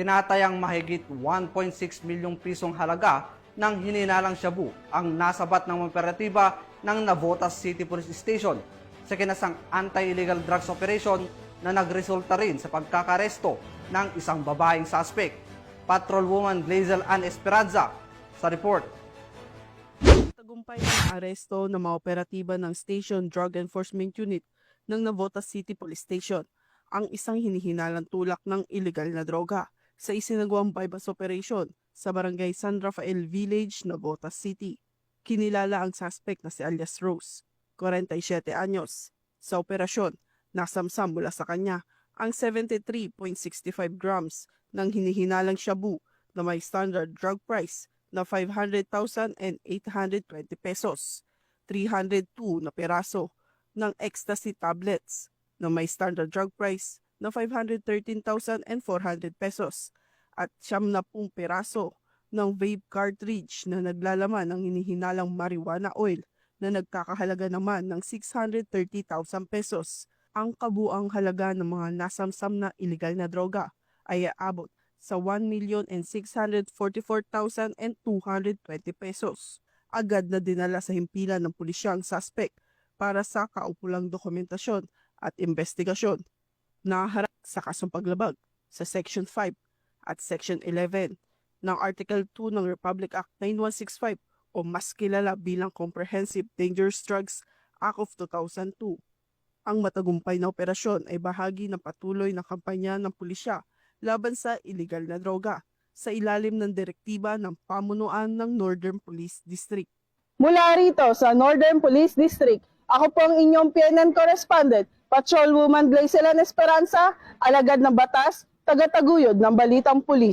tinatayang mahigit 1.6 milyong pisong halaga ng hininalang shabu ang nasabat ng operatiba ng Navotas City Police Station sa kinasang anti-illegal drugs operation na nagresulta rin sa pagkakaresto ng isang babaeng suspect. Patrolwoman Glazel Ann Esperanza sa report. Tagumpay ng aresto ng mga operatiba ng Station Drug Enforcement Unit ng Navotas City Police Station ang isang hinihinalang tulak ng illegal na droga sa isinagawang bypass operation sa barangay San Rafael Village, Navotas City. Kinilala ang suspect na si alias Rose, 47 anyos. Sa operasyon, nasamsam mula sa kanya ang 73.65 grams ng hinihinalang shabu na may standard drug price na 500,820 pesos, 302 na peraso ng ecstasy tablets na may standard drug price na 513,400 pesos at 70 peraso ng vape cartridge na naglalaman ng hinihinalang marijuana oil na nagkakahalaga naman ng 630,000 pesos. Ang kabuang halaga ng mga nasamsam na illegal na droga ay aabot sa 1,644,220 pesos. Agad na dinala sa himpilan ng pulisya ang suspect para sa kaukulang dokumentasyon at investigasyon. Naharap sa kasong paglabag sa Section 5 at Section 11 ng Article 2 ng Republic Act 9165 o mas kilala bilang Comprehensive Dangerous Drugs Act of 2002. Ang matagumpay na operasyon ay bahagi ng patuloy na kampanya ng pulisya laban sa illegal na droga sa ilalim ng direktiba ng pamunuan ng Northern Police District. Mula rito sa Northern Police District, ako po ang inyong PNN correspondent, Patrolwoman Glazel Ann Esperanza, alagad ng batas, tagataguyod ng Balitang Pulis.